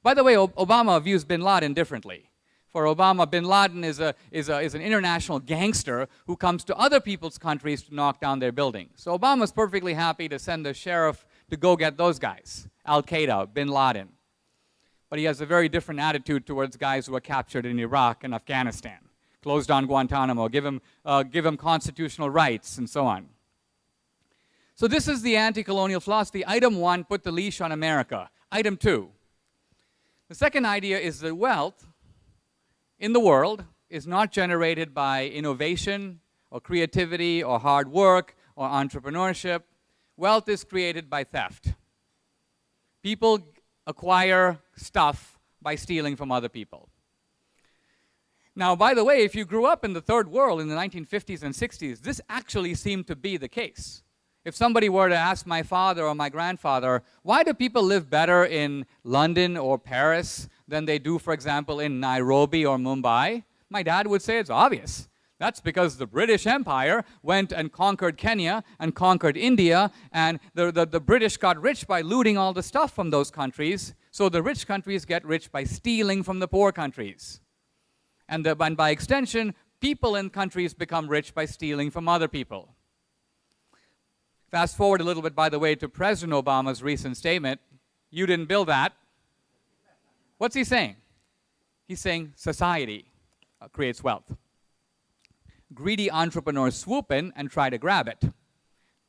By the way, Obama views bin Laden differently. For Obama, bin Laden is an international gangster who comes to other people's countries to knock down their buildings. So Obama's perfectly happy to send the sheriff to go get those guys, Al-Qaeda, bin Laden. But he has a very different attitude towards guys who were captured in Iraq and Afghanistan, closed down Guantanamo, give him constitutional rights, and so on. So this is the anti-colonial philosophy. Item 1, put the leash on America. Item 2, the second idea is that wealth in the world is not generated by innovation or creativity or hard work or entrepreneurship. Wealth is created by theft. People acquire stuff by stealing from other people. Now, by the way, if you grew up in the third world in the 1950s and 60s, this actually seemed to be the case. If somebody were to ask my father or my grandfather, why do people live better in London or Paris than they do, for example, in Nairobi or Mumbai? My dad would say it's obvious. That's because the British Empire went and conquered Kenya and conquered India, and the British got rich by looting all the stuff from those countries, so the rich countries get rich by stealing from the poor countries. And by extension, people in countries become rich by stealing from other people. Fast forward a little bit, by the way, to President Obama's recent statement. You didn't build that. What's he saying? He's saying society creates wealth. Greedy entrepreneurs swoop in and try to grab it.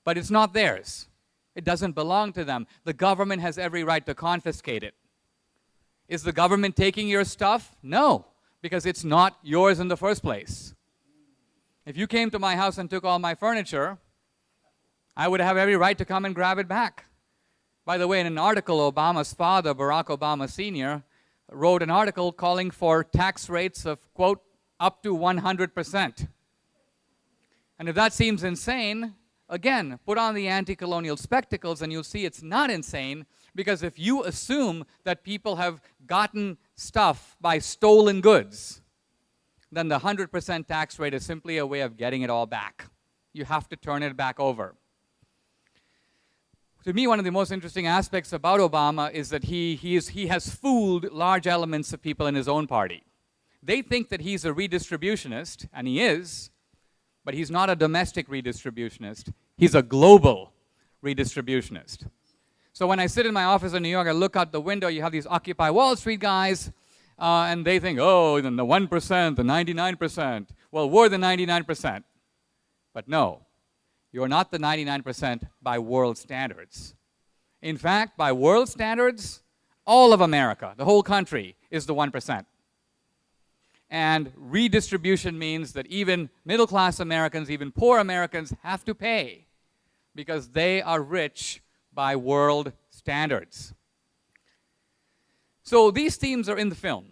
But it's not theirs. It doesn't belong to them. The government has every right to confiscate it. Is the government taking your stuff? No, because it's not yours in the first place. If you came to my house and took all my furniture, I would have every right to come and grab it back. By the way, in an article, Obama's father, Barack Obama Sr., wrote an article calling for tax rates of, quote, up to 100%. And if that seems insane, again, put on the anti-colonial spectacles and you'll see it's not insane, because if you assume that people have gotten stuff by stolen goods, then the 100% tax rate is simply a way of getting it all back. You have to turn it back over. To me, one of the most interesting aspects about Obama is that he has fooled large elements of people in his own party. They think that he's a redistributionist, and he is, but he's not a domestic redistributionist. He's a global redistributionist. So when I sit in my office in New York, I look out the window, you have these Occupy Wall Street guys, and they think, oh, then the 1%, the 99%. Well, we're the 99%. But no. You're not the 99% by world standards. In fact, by world standards, all of America, the whole country, is the 1%. And redistribution means that even middle-class Americans, even poor Americans, have to pay because they are rich by world standards. So these themes are in the film.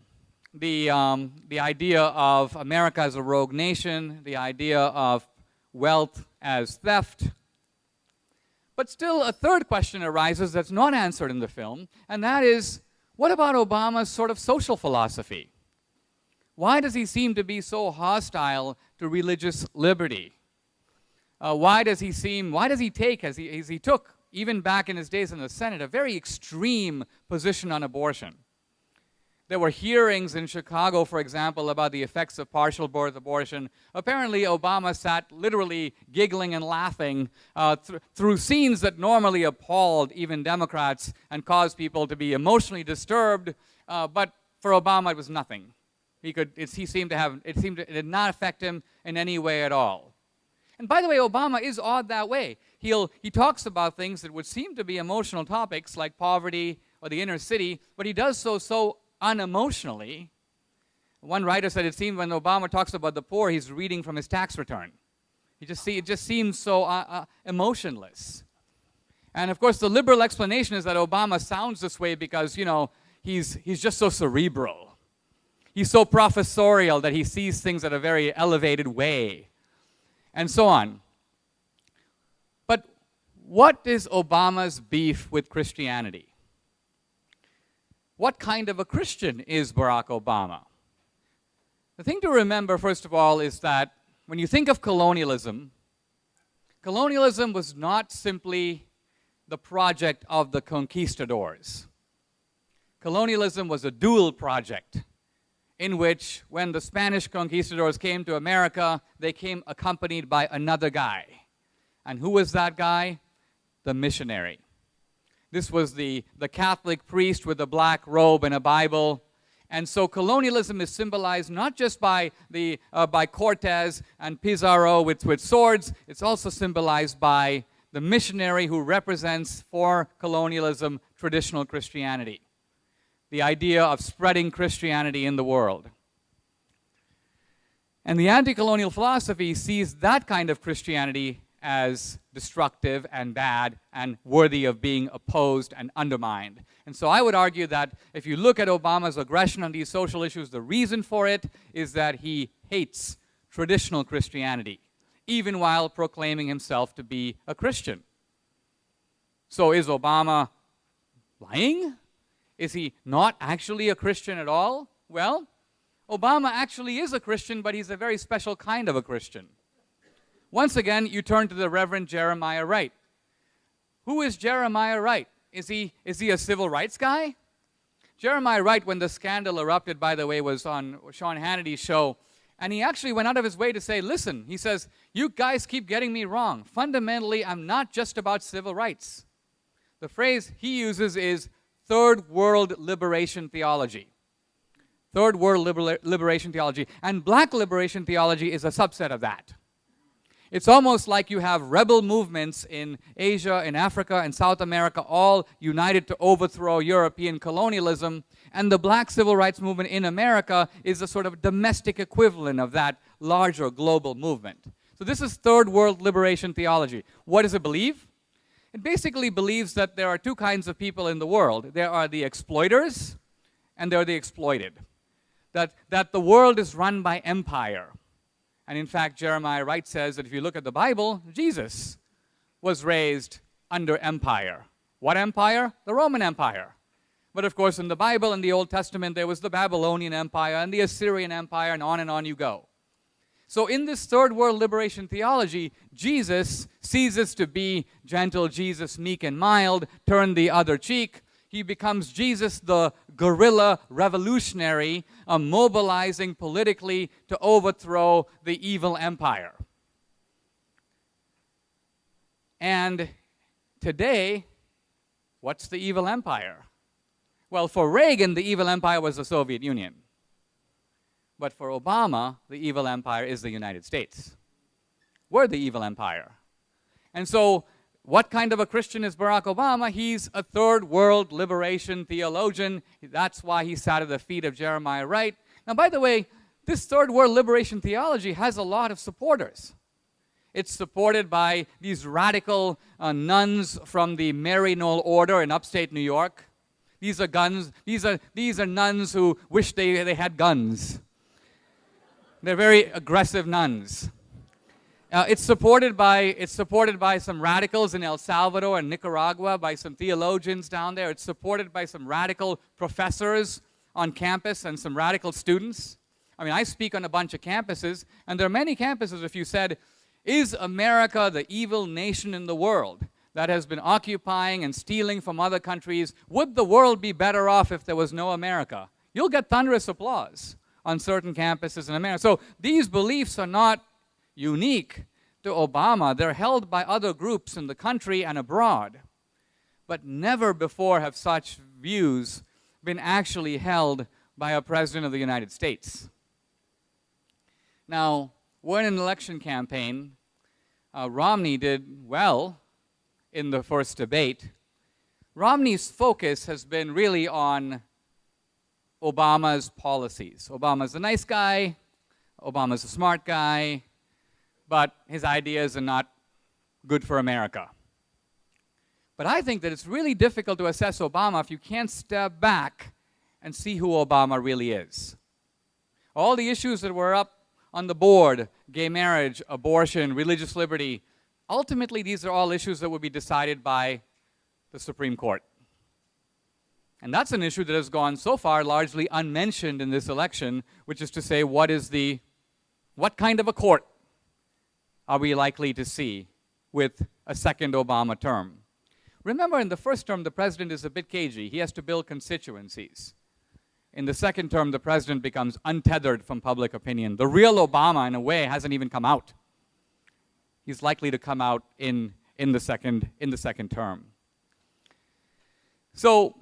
The idea of America as a rogue nation, the idea of wealth as theft. But still, a third question arises that's not answered in the film, and that is, what about Obama's sort of social philosophy? Why does he seem to be so hostile to religious liberty? Why does he take, as he took, even back in his days in the Senate, a very extreme position on abortion? There were hearings in Chicago, for example, about the effects of partial birth abortion. Apparently, Obama sat literally giggling and laughing through scenes that normally appalled even Democrats and caused people to be emotionally disturbed. But for Obama, it was nothing. It did not affect him in any way at all. And by the way, Obama is odd that way. He talks about things that would seem to be emotional topics like poverty or the inner city, but he does so unemotionally. One writer said it seemed when Obama talks about the poor, he's reading from his tax return. It just seems so emotionless. And of course, the liberal explanation is that Obama sounds this way because, you know, he's just so cerebral. He's so professorial that he sees things in a very elevated way, and so on. But what is Obama's beef with Christianity? What kind of a Christian is Barack Obama? The thing to remember, first of all, is that when you think of colonialism, colonialism was not simply the project of the conquistadors. colonialism was a dual project in which, when the Spanish conquistadors came to America, they came accompanied by another guy. And who was that guy? The missionary. This was the Catholic priest with a black robe and a Bible. And so colonialism is symbolized not just by Cortez and Pizarro with swords, it's also symbolized by the missionary who represents for colonialism traditional Christianity. The idea of spreading Christianity in the world. And the anti-colonial philosophy sees that kind of Christianity as destructive and bad and worthy of being opposed and undermined. And so I would argue that if you look at Obama's aggression on these social issues, the reason for it is that he hates traditional Christianity, even while proclaiming himself to be a Christian. So is Obama lying? Is he not actually a Christian at all? Well, Obama actually is a Christian, but he's a very special kind of a Christian. Once again, you turn to the Reverend Jeremiah Wright. Who is Jeremiah Wright? Is he a civil rights guy? Jeremiah Wright, when the scandal erupted, by the way, was on Sean Hannity's show, and he actually went out of his way to say, listen, he says, you guys keep getting me wrong. Fundamentally, I'm not just about civil rights. The phrase he uses is third world liberation theology. Third world liberation theology. And black liberation theology is a subset of that. It's almost like you have rebel movements in Asia, in Africa, and South America, all united to overthrow European colonialism, and the black civil rights movement in America is a sort of domestic equivalent of that larger global movement. So this is third world liberation theology. What does it believe? It basically believes that there are two kinds of people in the world. There are the exploiters, and there are the exploited. That the world is run by empire. And in fact, Jeremiah Wright says that if you look at the Bible, Jesus was raised under empire. What empire? The Roman Empire. But of course, in the Bible, in the Old Testament, there was the Babylonian Empire and the Assyrian Empire, and on you go. So in this third world liberation theology, Jesus ceases to be gentle Jesus, meek and mild, turn the other cheek. He becomes Jesus, the guerrilla revolutionary, mobilizing politically to overthrow the evil empire. And today, what's the evil empire? Well, for Reagan, the evil empire was the Soviet Union. But for Obama, the evil empire is the United States. We're the evil empire. And so, what kind of a Christian is Barack Obama? He's a third world liberation theologian. That's why he sat at the feet of Jeremiah Wright. Now, by the way, this third world liberation theology has a lot of supporters. It's supported by these radical nuns from the Mary Knoll Order in upstate New York. These are nuns who wish they had guns. They're very aggressive nuns. It's supported by some radicals in El Salvador and Nicaragua, by some theologians down there. It's supported by some radical professors on campus and some radical students. I mean, I speak on a bunch of campuses, and there are many campuses. If you said, is America the evil nation in the world that has been occupying and stealing from other countries? Would the world be better off if there was no America? You'll get thunderous applause on certain campuses in America. So these beliefs are not unique to Obama. They're held by other groups in the country and abroad. But never before have such views been actually held by a president of the United States. Now, we're in an election campaign. Romney did well in the first debate. Romney's focus has been really on Obama's policies. Obama's a nice guy. Obama's a smart guy. But his ideas are not good for America. But I think that it's really difficult to assess Obama if you can't step back and see who Obama really is. All the issues that were up on the board, gay marriage, abortion, religious liberty, ultimately these are all issues that will be decided by the Supreme Court. And that's an issue that has gone so far largely unmentioned in this election, which is to say, what kind of a court are we likely to see with a second Obama term? Remember, in the first term, the president is a bit cagey. He has to build constituencies. In the second term, the president becomes untethered from public opinion. The real Obama, in a way, hasn't even come out. He's likely to come out in the second term. So